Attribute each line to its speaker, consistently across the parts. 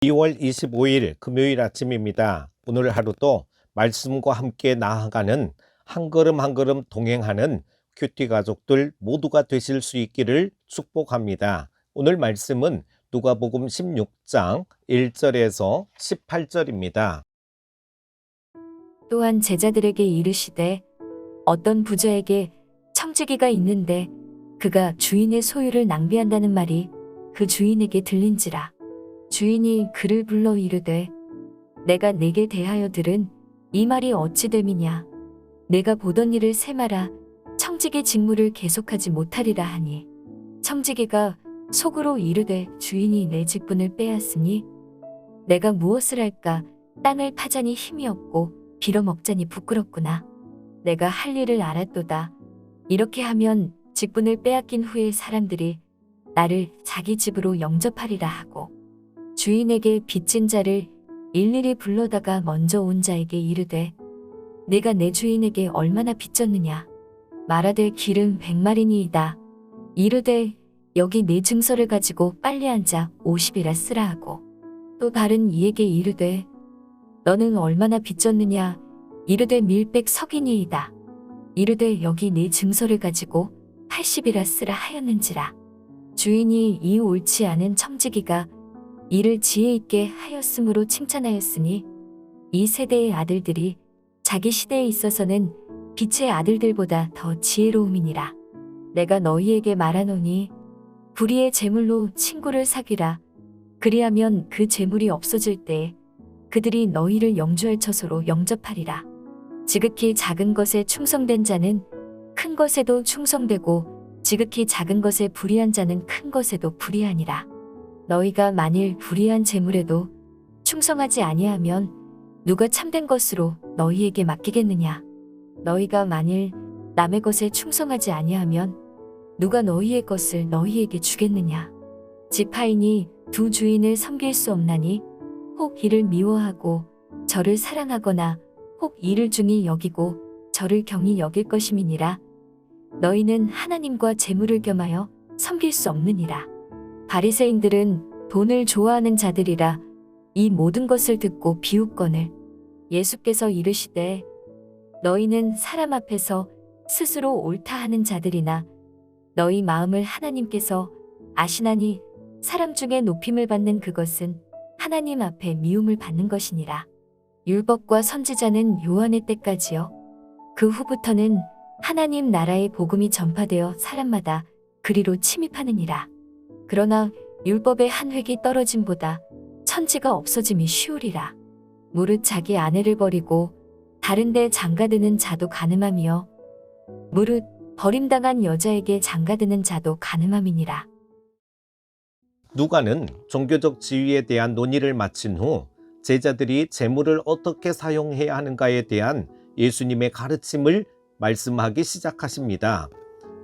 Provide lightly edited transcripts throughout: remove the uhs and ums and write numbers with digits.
Speaker 1: 2월 25일 금요일 아침입니다. 오늘 하루도 말씀과 함께 나아가는 한 걸음 한 걸음 동행하는 큐티 가족들 모두가 되실 수 있기를 축복합니다. 오늘 말씀은 누가복음 16장 1절에서 18절입니다.
Speaker 2: 또한 제자들에게 이르시되 어떤 부자에게 청지기가 있는데 그가 주인의 소유를 낭비한다는 말이 그 주인에게 들린지라. 주인이 그를 불러 이르되 내가 네게 대하여 들은 이 말이 어찌 됨이냐. 내가 보던 일을 세마라 청지기 직무를 계속하지 못하리라 하니, 청지기가 속으로 이르되 주인이 내 직분을 빼앗으니 내가 무엇을 할까. 땅을 파자니 힘이 없고 빌어먹자니 부끄럽구나. 내가 할 일을 알았도다. 이렇게 하면 직분을 빼앗긴 후에 사람들이 나를 자기 집으로 영접하리라 하고, 주인에게 빚진 자를 일일이 불러다가 먼저 온 자에게 이르되 네가 내 주인에게 얼마나 빚졌느냐. 말하되 기름 100마리니이다. 이르되 여기 네 증서를 가지고 빨리 앉아 50이라 쓰라 하고, 또 다른 이에게 이르되 너는 얼마나 빚졌느냐. 이르되 밀백 석이니이다. 이르되 여기 네 증서를 가지고 80이라 쓰라 하였는지라. 주인이 이 옳지 않은 청지기가 이를 지혜 있게 하였으므로 칭찬하였으니, 이 세대의 아들들이 자기 시대에 있어서는 빛의 아들들보다 더 지혜로움이니라. 내가 너희에게 말하노니 불의의 재물로 친구를 사귀라. 그리하면 그 재물이 없어질 때에 그들이 너희를 영주할 처소로 영접하리라. 지극히 작은 것에 충성된 자는 큰 것에도 충성되고, 지극히 작은 것에 불의한 자는 큰 것에도 불의하니라. 너희가 만일 불의한 재물에도 충성하지 아니하면 누가 참된 것으로 너희에게 맡기겠느냐. 너희가 만일 남의 것에 충성하지 아니하면 누가 너희의 것을 너희에게 주겠느냐. 지파인이 두 주인을 섬길 수 없나니 혹 이를 미워하고 저를 사랑하거나 혹 이를 중히 여기고 저를 경히 여길 것임이니라. 너희는 하나님과 재물을 겸하여 섬길 수 없느니라. 바리새인들은 돈을 좋아하는 자들이라 이 모든 것을 듣고 비웃거늘 예수께서 이르시되 너희는 사람 앞에서 스스로 옳다 하는 자들이나 너희 마음을 하나님께서 아시나니 사람 중에 높임을 받는 그것은 하나님 앞에 미움을 받는 것이니라. 율법과 선지자는 요한의 때까지요. 그 후부터는 하나님 나라의 복음이 전파되어 사람마다 그리로 침입하느니라. 그러나 율법의 한 획이 떨어짐보다 천지가 없어짐이 쉬우리라. 무릇 자기 아내를 버리고 다른 데 장가드는 자도 간음함이요 무릇 버림당한 여자에게 장가드는 자도 간음함이니라.
Speaker 1: 누가는 종교적 지위에 대한 논의를 마친 후 제자들이 재물을 어떻게 사용해야 하는가에 대한 예수님의 가르침을 말씀하기 시작하십니다.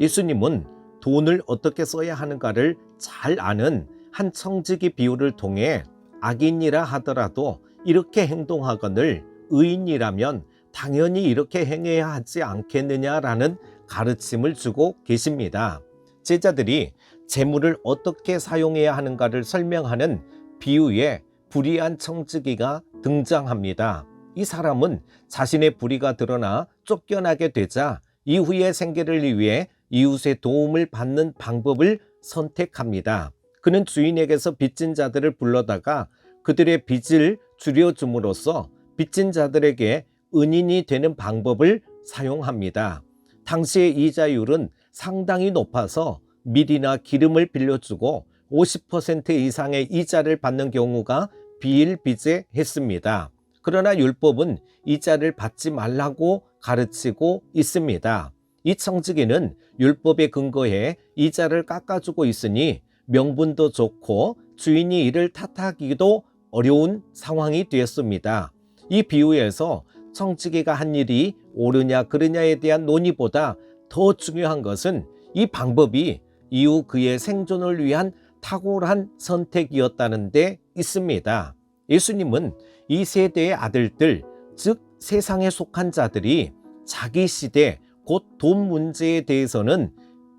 Speaker 1: 예수님은 돈을 어떻게 써야 하는가를 잘 아는 한 청지기 비유를 통해 악인이라 하더라도 이렇게 행동하거늘 의인이라면 당연히 이렇게 행해야 하지 않겠느냐라는 가르침을 주고 계십니다. 제자들이 재물을 어떻게 사용해야 하는가를 설명하는 비유에 불의한 청지기가 등장합니다. 이 사람은 자신의 불의가 드러나 쫓겨나게 되자 이후의 생계를 위해 이웃의 도움을 받는 방법을 선택합니다. 그는 주인에게서 빚진 자들을 불러다가 그들의 빚을 줄여줌으로써 빚진 자들에게 은인이 되는 방법을 사용합니다. 당시의 이자율은 상당히 높아서 밀이나 기름을 빌려주고 50% 이상의 이자를 받는 경우가 비일비재했습니다. 그러나 율법은 이자를 받지 말라고 가르치고 있습니다. 이 청지기는 율법에 근거해 이자를 깎아주고 있으니 명분도 좋고 주인이 이를 탓하기도 어려운 상황이 되었습니다. 이 비유에서 청지기가 한 일이 옳으냐 그르냐에 대한 논의보다 더 중요한 것은 이 방법이 이후 그의 생존을 위한 탁월한 선택이었다는 데 있습니다. 예수님은 이 세대의 아들들, 즉 세상에 속한 자들이 자기 시대 곧 돈 문제에 대해서는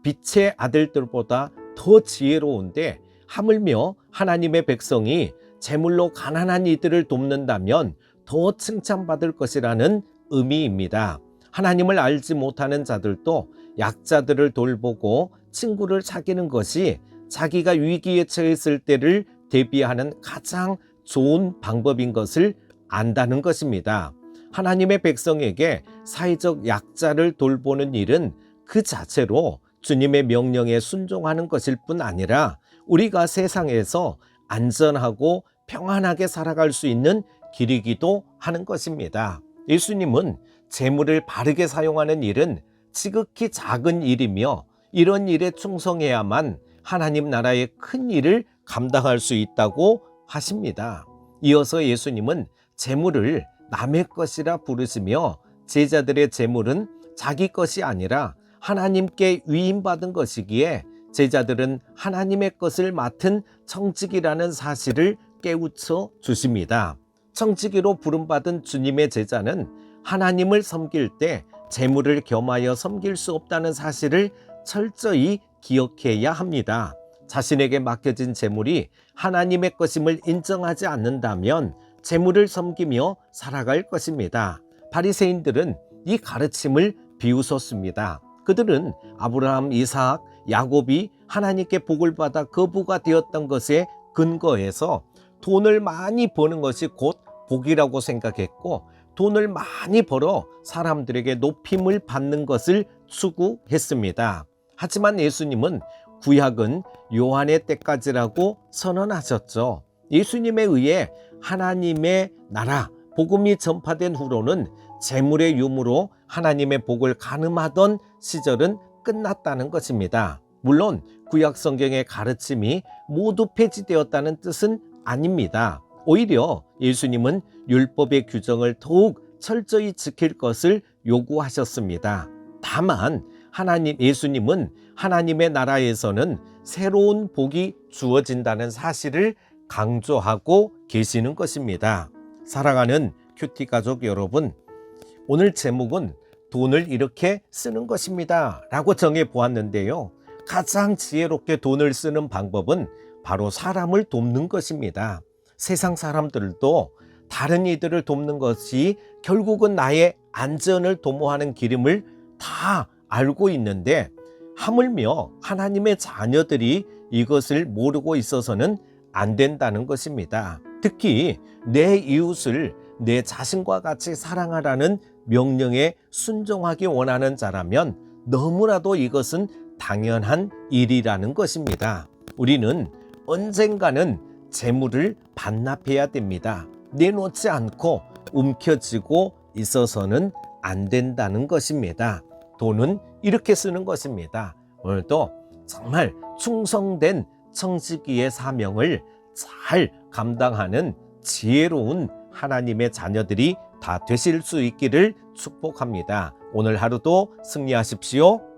Speaker 1: 빛의 아들들보다 더 지혜로운데 하물며 하나님의 백성이 재물로 가난한 이들을 돕는다면 더 칭찬받을 것이라는 의미입니다. 하나님을 알지 못하는 자들도 약자들을 돌보고 친구를 사귀는 것이 자기가 위기에 처했을 때를 대비하는 가장 좋은 방법인 것을 안다는 것입니다. 하나님의 백성에게 사회적 약자를 돌보는 일은 그 자체로 주님의 명령에 순종하는 것일 뿐 아니라 우리가 세상에서 안전하고 평안하게 살아갈 수 있는 길이기도 하는 것입니다. 예수님은 재물을 바르게 사용하는 일은 지극히 작은 일이며 이런 일에 충성해야만 하나님 나라의 큰 일을 감당할 수 있다고 하십니다. 이어서 예수님은 재물을 남의 것이라 부르시며 제자들의 재물은 자기 것이 아니라 하나님께 위임받은 것이기에 제자들은 하나님의 것을 맡은 청지기라는 사실을 깨우쳐 주십니다. 청지기로 부름받은 주님의 제자는 하나님을 섬길 때 재물을 겸하여 섬길 수 없다는 사실을 철저히 기억해야 합니다. 자신에게 맡겨진 재물이 하나님의 것임을 인정하지 않는다면 재물을 섬기며 살아갈 것입니다. 바리새인들은 이 가르침을 비웃었습니다. 그들은 아브라함, 이삭, 야곱이 하나님께 복을 받아 거부가 되었던 것에 근거해서 돈을 많이 버는 것이 곧 복이라고 생각했고 돈을 많이 벌어 사람들에게 높임을 받는 것을 추구했습니다. 하지만 예수님은 구약은 요한의 때까지라고 선언하셨죠. 예수님에 의해 하나님의 나라, 복음이 전파된 후로는 재물의 유무로 하나님의 복을 가늠하던 시절은 끝났다는 것입니다. 물론 구약 성경의 가르침이 모두 폐지되었다는 뜻은 아닙니다. 오히려 예수님은 율법의 규정을 더욱 철저히 지킬 것을 요구하셨습니다. 다만 예수님은 하나님의 나라에서는 새로운 복이 주어진다는 사실을 강조하고 계시는 것입니다. 사랑하는 큐티 가족 여러분, 오늘 제목은 돈을 이렇게 쓰는 것입니다 라고 정해 보았는데요. 가장 지혜롭게 돈을 쓰는 방법은 바로 사람을 돕는 것입니다. 세상 사람들도 다른 이들을 돕는 것이 결국은 나의 안전을 도모하는 길임을 다 알고 있는데 하물며 하나님의 자녀들이 이것을 모르고 있어서는 안 된다는 것입니다. 특히 내 이웃을 내 자신과 같이 사랑하라는 명령에 순종하기 원하는 자라면 너무나도 이것은 당연한 일이라는 것입니다. 우리는 언젠가는 재물을 반납해야 됩니다. 내놓지 않고 움켜쥐고 있어서는 안 된다는 것입니다. 돈은 이렇게 쓰는 것입니다. 오늘도 정말 충성된 청지기의 사명을 잘 감당하는 지혜로운 하나님의 자녀들이 다 되실 수 있기를 축복합니다. 오늘 하루도 승리하십시오.